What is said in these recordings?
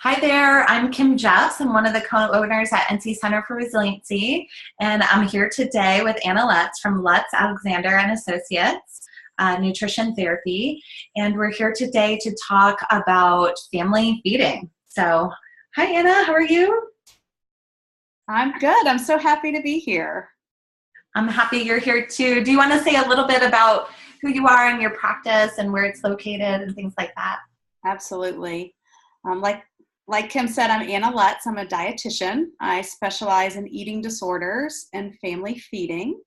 Hi there, I'm Kim Jeffs. I'm one of the co-owners at NC Center for Resiliency, and I'm here today with Anna Lutz from Lutz, Alexandar Associates Nutrition Therapy, and we're here today to talk about family feeding. So, hi Anna, how are you? I'm good. I'm so happy to be here. I'm happy you're here too. Do you want to say a little bit about who you are and your practice and where it's located and things like that? Absolutely. Like Kim said, I'm Anna Lutz. I'm a dietitian. I specialize in eating disorders and family feeding.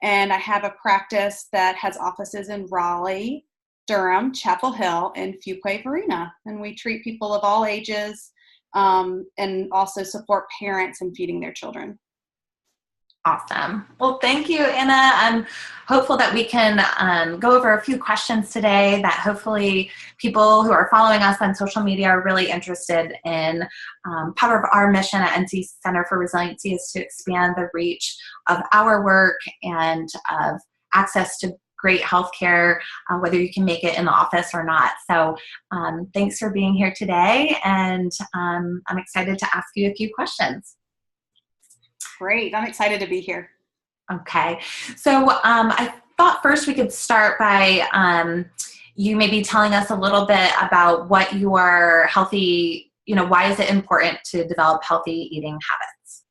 And I have a practice that has offices in Raleigh, Durham, Chapel Hill, and Fuquay Varina. And we treat people of all ages and also support parents in feeding their children. Awesome. Well, thank you, Anna. I'm hopeful that we can go over a few questions today that hopefully people who are following us on social media are really interested in. Part of our mission at NC Center for Resiliency is to expand the reach of our work and of access to great healthcare, whether you can make it in the office or not. So thanks for being here today, and I'm excited to ask you a few questions. Great. I'm excited to be here. Okay, so I thought first we could start by you maybe telling us a little bit about what your healthy, why is it important to develop healthy eating habits?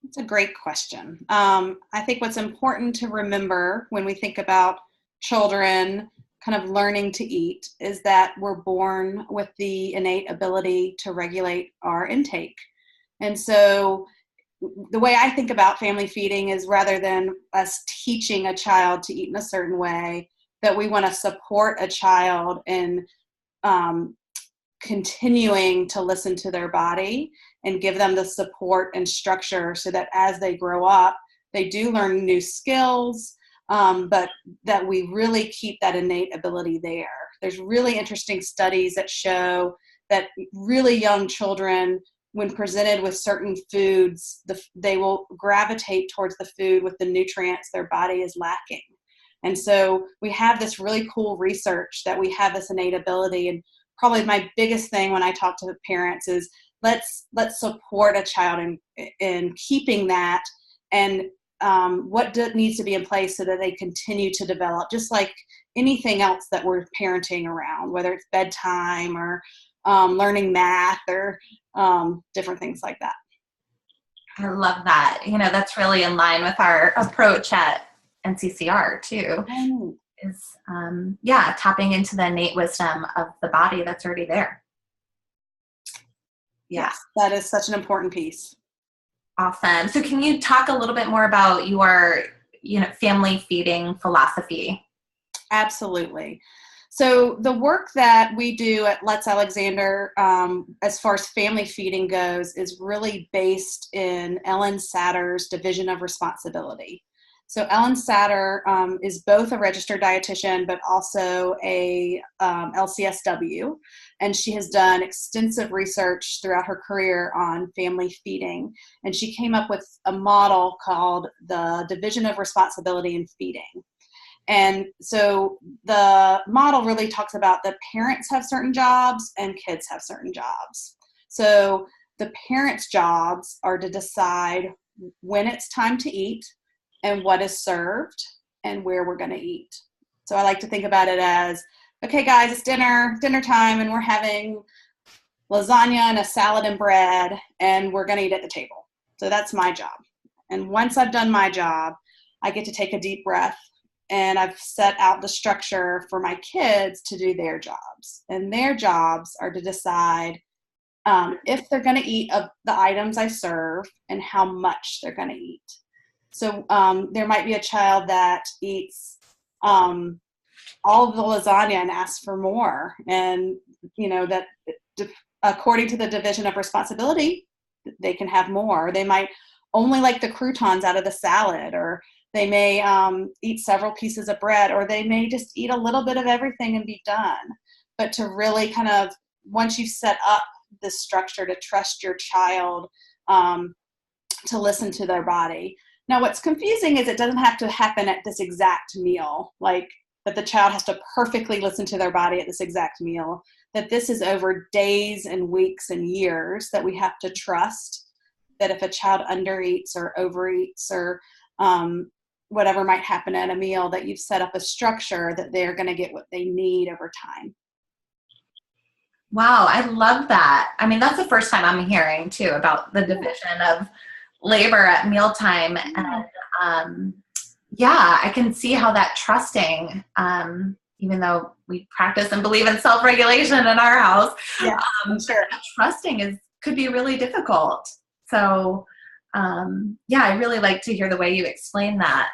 It's a great question. I think what's important to remember when we think about children kind of learning to eat is that we're born with the innate ability to regulate our intake. And so the way I think about family feeding is rather than us teaching a child to eat in a certain way, that we want to support a child in continuing to listen to their body and give them the support and structure so that as they grow up, they do learn new skills, but that we really keep that innate ability there. There's really interesting studies that show that really young children, when presented with certain foods, they will gravitate towards the food with the nutrients their body is lacking. And so we have this really cool research that we have this innate ability. And probably my biggest thing when I talk to the parents is let's support a child in keeping that, and what needs to be in place so that they continue to develop, just like anything else that we're parenting around, whether it's bedtime or learning math or different things like that. I love that. That's really in line with our approach at NCCR too, is tapping into the innate wisdom of the body that's already there. Yeah. Yes, that is such an important piece. Awesome. So can you talk a little bit more about your, family feeding philosophy? Absolutely. So the work that we do at Lutz Alexandar, as far as family feeding goes, is really based in Ellen Satter's division of responsibility. So Ellen Satter is both a registered dietitian, but also a LCSW, and she has done extensive research throughout her career on family feeding. And she came up with a model called the division of responsibility in feeding. And so the model really talks about the parents have certain jobs and kids have certain jobs. So the parents' jobs are to decide when it's time to eat and what is served and where we're going to eat. So I like to think about it as, okay, guys, it's dinner time, and we're having lasagna and a salad and bread, and we're going to eat at the table. So that's my job. And once I've done my job, I get to take a deep breath, and I've set out the structure for my kids to do their jobs. And their jobs are to decide if they're going to eat of the items I serve and how much they're going to eat. So there might be a child that eats all of the lasagna and asks for more. And, that according to the division of responsibility, they can have more. They might only like the croutons out of the salad, or they may eat several pieces of bread, or they may just eat a little bit of everything and be done. But to really kind of, once you've set up this structure, to trust your child to listen to their body. Now, what's confusing is it doesn't have to happen at this exact meal. Like, that the child has to perfectly listen to their body at this exact meal, that this is over days and weeks and years, that we have to trust that if a child undereats or overeats or whatever might happen at a meal, that you've set up a structure that they're going to get what they need over time. Wow, I love that. I mean, that's the first time I'm hearing too about the division of labor at mealtime. And yeah, I can see how that trusting, even though we practice and believe in self-regulation in our house, sure. Trusting could be really difficult. So yeah, I really like to hear the way you explain that.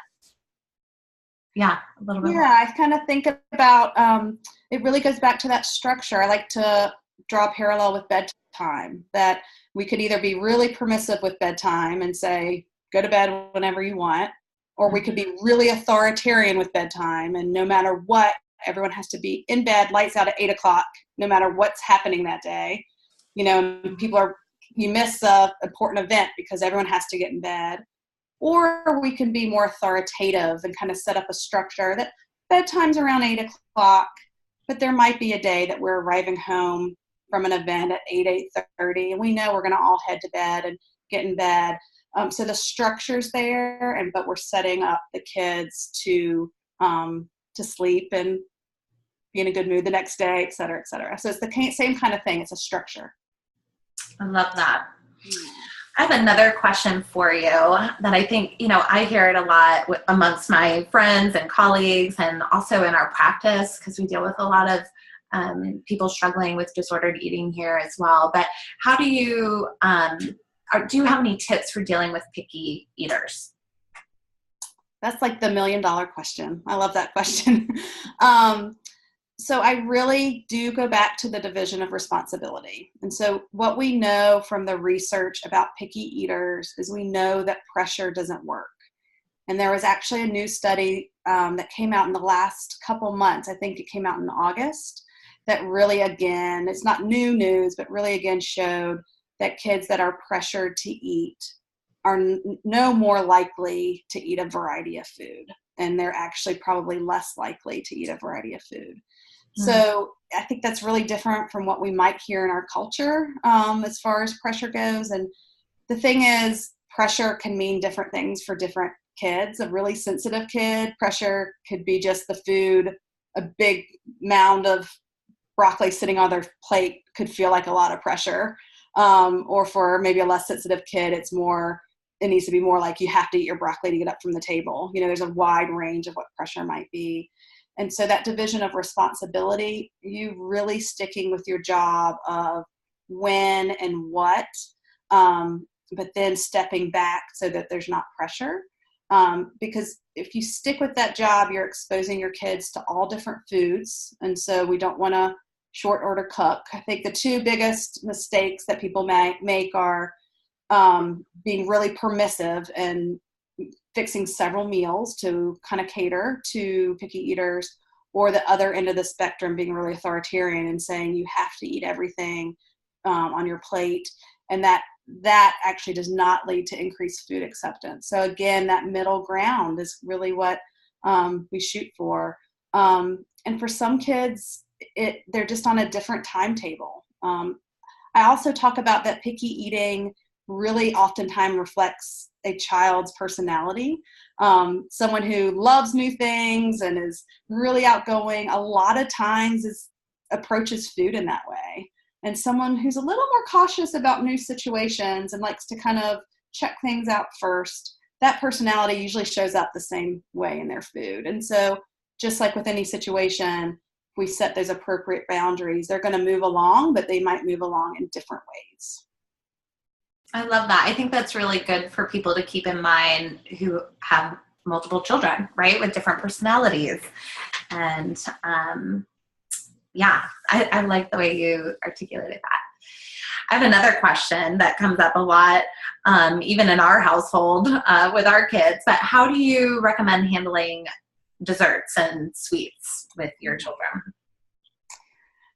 Yeah, a little bit more. I kind of think about, it really goes back to that structure. I like to draw a parallel with bedtime, that we could either be really permissive with bedtime and say, go to bed whenever you want, or we could be really authoritarian with bedtime, and no matter what, everyone has to be in bed, lights out at 8 o'clock, no matter what's happening that day. You miss an important event because everyone has to get in bed. Or we can be more authoritative and kind of set up a structure that bedtime's around 8 o'clock, but there might be a day that we're arriving home from an event at 8:30, and we know we're going to all head to bed and get in bed. So the structure's there, but we're setting up the kids to sleep and be in a good mood the next day, et cetera, et cetera. So it's the same kind of thing. It's a structure. I love that. I have another question for you that I think, I hear it a lot amongst my friends and colleagues, and also in our practice, because we deal with a lot of people struggling with disordered eating here as well. But how do you, do you have any tips for dealing with picky eaters? That's like the $1 million question. I love that question. So I really do go back to the division of responsibility. And so what we know from the research about picky eaters is we know that pressure doesn't work. And there was actually a new study that came out in the last couple months. I think it came out in August, that really, again, it's not new news, but really again showed that kids that are pressured to eat are no more likely to eat a variety of food. And they're actually probably less likely to eat a variety of food. So I think that's really different from what we might hear in our culture as far as pressure goes. And the thing is, pressure can mean different things for different kids. A really sensitive kid, pressure could be just the food. A big mound of broccoli sitting on their plate could feel like a lot of pressure. Or for maybe a less sensitive kid, it needs to be more like you have to eat your broccoli to get up from the table. There's a wide range of what pressure might be. And so that division of responsibility, you really sticking with your job of when and what, but then stepping back so that there's not pressure. Because if you stick with that job, you're exposing your kids to all different foods. And so we don't want to short order cook. I think the two biggest mistakes that people make are being really permissive and fixing several meals to kind of cater to picky eaters, or the other end of the spectrum being really authoritarian and saying you have to eat everything on your plate. And that actually does not lead to increased food acceptance. So again, that middle ground is really what we shoot for. And for some kids, they're just on a different timetable. I also talk about that picky eating really oftentimes reflects a child's personality. Someone who loves new things and is really outgoing, a lot of times approaches food in that way. And someone who's a little more cautious about new situations and likes to kind of check things out first, that personality usually shows up the same way in their food. And so just like with any situation, if we set those appropriate boundaries, they're going to move along, but they might move along in different ways. I love that. I think that's really good for people to keep in mind who have multiple children, right, with different personalities. And yeah, I like the way you articulated that. I have another question that comes up a lot, even in our household with our kids, but how do you recommend handling desserts and sweets with your children?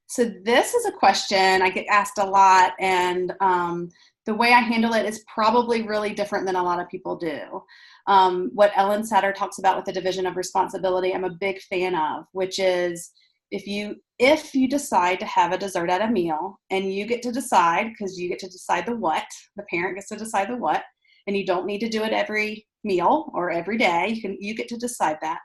So this is a question I get asked a lot, and the way I handle it is probably really different than a lot of people do. What Ellen Satter talks about with the division of responsibility, I'm a big fan of, which is if you decide to have a dessert at a meal, and you get to decide, because you get to decide the what, the parent gets to decide the what, and you don't need to do it every meal or every day. You get to decide that.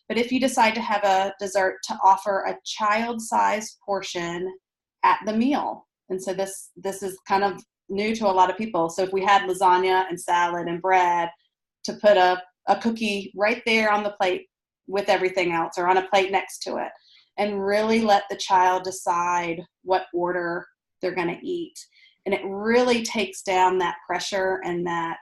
But if you decide to have a dessert, to offer a child-sized portion at the meal. And so this is kind of new to a lot of people. So if we had lasagna and salad and bread, to put a cookie right there on the plate with everything else, or on a plate next to it, and really let the child decide what order they're going to eat. And it really takes down that pressure, and that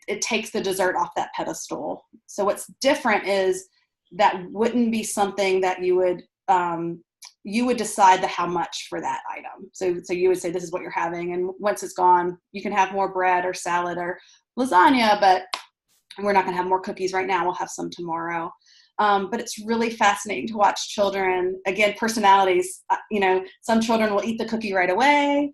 it takes the dessert off that pedestal. So what's different is that wouldn't be something that you would decide the how much for that item. So you would say, this is what you're having. And once it's gone, you can have more bread or salad or lasagna, but we're not going to have more cookies right now. We'll have some tomorrow. But it's really fascinating to watch children, again, personalities. Some children will eat the cookie right away.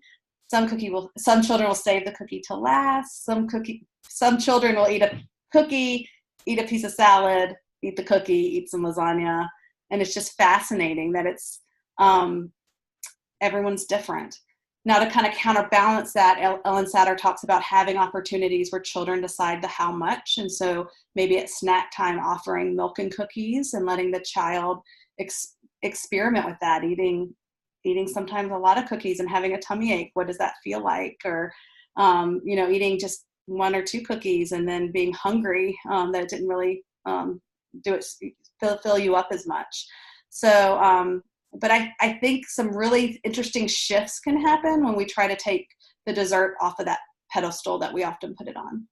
Some children will save the cookie to last. Some children will eat a cookie, eat a piece of salad, eat the cookie, eat some lasagna. And it's just fascinating that it's, everyone's different. Now, to kind of counterbalance that, Ellen Satter talks about having opportunities where children decide the how much. And so maybe at snack time, offering milk and cookies and letting the child experiment with that, eating sometimes a lot of cookies and having a tummy ache. What does that feel like? Or, eating just one or two cookies and then being hungry, that it didn't really fill you up as much. So, but I think some really interesting shifts can happen when we try to take the dessert off of that pedestal that we often put it on.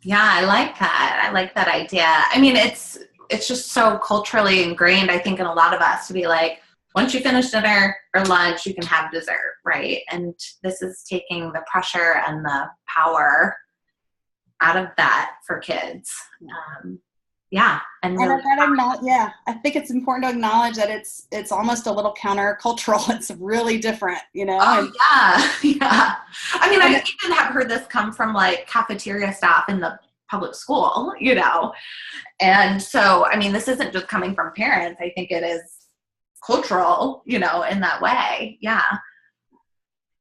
Yeah, I like that. I like that idea. I mean, it's just so culturally ingrained, I think, in a lot of us to be like, once you finish dinner or lunch, you can have dessert, right? And this is taking the pressure and the power out of that for kids. Yeah. I think it's important to acknowledge that it's almost a little countercultural. It's really different, Oh, yeah. I mean, I even have heard this come from like cafeteria staff in the public school, and so, I mean, this isn't just coming from parents. I think it is cultural, in that way. Yeah.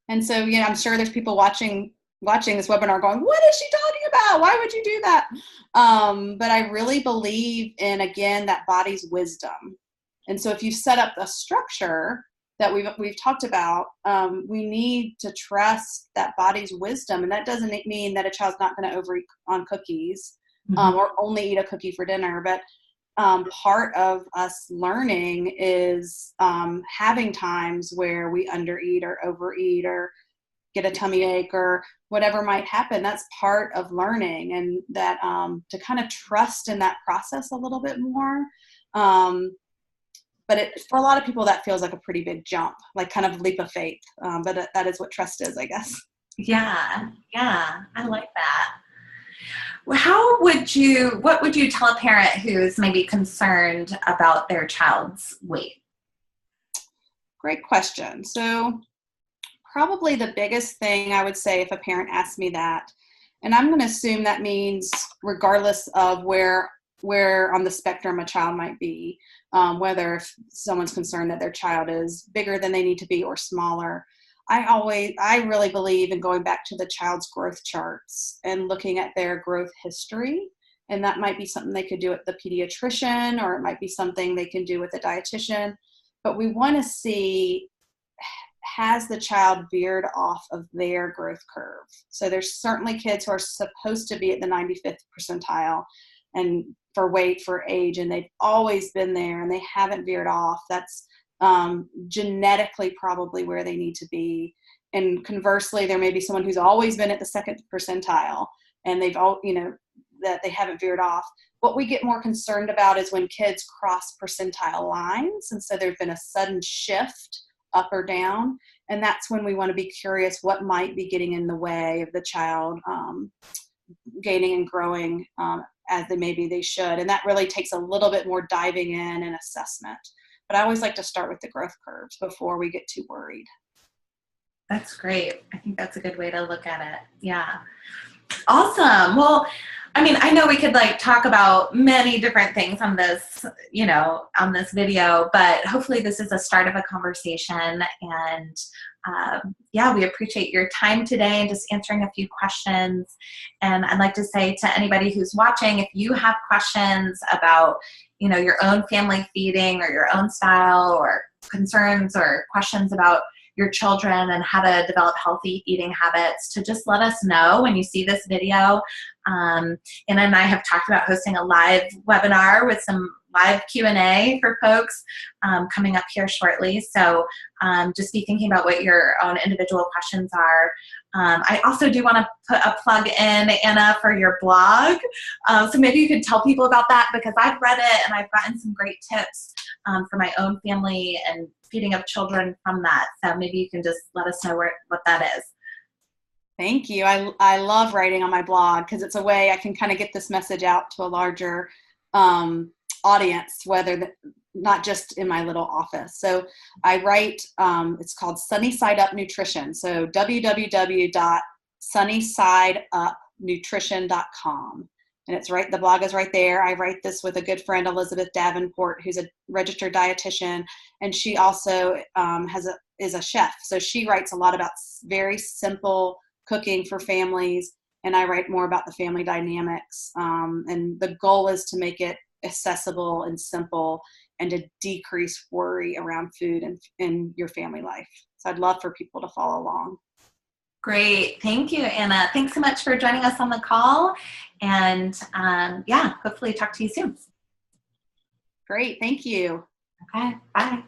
And so, I'm sure there's people watching this webinar going, what is she talking about? Why would you do that? But I really believe in, again, that body's wisdom. And so if you set up a structure that we've talked about, we need to trust that body's wisdom. And that doesn't mean that a child's not going to overeat on cookies, or only eat a cookie for dinner. But part of us learning is having times where we undereat or overeat or get a tummy ache or whatever might happen. That's part of learning, and that to kind of trust in that process a little bit more. But for a lot of people, that feels like a pretty big jump, like kind of leap of faith. But that is what trust is, I guess. Yeah, I like that. Well, what would you tell a parent who's maybe concerned about their child's weight? Great question. So probably the biggest thing I would say if a parent asks me that, and I'm going to assume that means regardless of where on the spectrum a child might be, whether if someone's concerned that their child is bigger than they need to be or smaller, I really believe in going back to the child's growth charts and looking at their growth history. And that might be something they could do at the pediatrician, or it might be something they can do with a dietitian. But we want to see, has the child veered off of their growth curve? So there's certainly kids who are supposed to be at the 95th percentile and for weight, for age, and they've always been there and they haven't veered off. That's genetically probably where they need to be. And conversely, there may be someone who's always been at the 2nd percentile and they've that they haven't veered off. What we get more concerned about is when kids cross percentile lines, and so there's been a sudden shift up or down, and that's when we want to be curious what might be getting in the way of the child gaining and growing as they should. And that really takes a little bit more diving in and assessment. But I always like to start with the growth curves before we get too worried. That's great. I think that's a good way to look at it. Yeah. Awesome. Well, I mean, I know we could like talk about many different things on this, on this video, but hopefully this is a start of a conversation. And yeah, we appreciate your time today and just answering a few questions. And I'd like to say to anybody who's watching, if you have questions about, your own family feeding or your own style, or concerns or questions about your children and how to develop healthy eating habits, to just let us know when you see this video. Anna and I have talked about hosting a live webinar with some live Q&A for folks coming up here shortly. So just be thinking about what your own individual questions are. I also do want to put a plug in, Anna, for your blog. So maybe you could tell people about that, because I've read it and I've gotten some great tips for my own family and feeding of children from that. So maybe you can just let us know what that is. Thank you. I love writing on my blog because it's a way I can kind of get this message out to a larger audience, not just in my little office. So I write, it's called Sunny Side Up Nutrition. So www.sunnysideupnutrition.com. And it's right, the blog is right there. I write this with a good friend, Elizabeth Davenport, who's a registered dietitian. And she also is a chef. So she writes a lot about very simple cooking for families. And I write more about the family dynamics. And the goal is to make it accessible and simple, and to decrease worry around food and in your family life. So I'd love for people to follow along. Great. Thank you, Anna. Thanks so much for joining us on the call. And yeah, hopefully talk to you soon. Great. Thank you. Okay. Bye.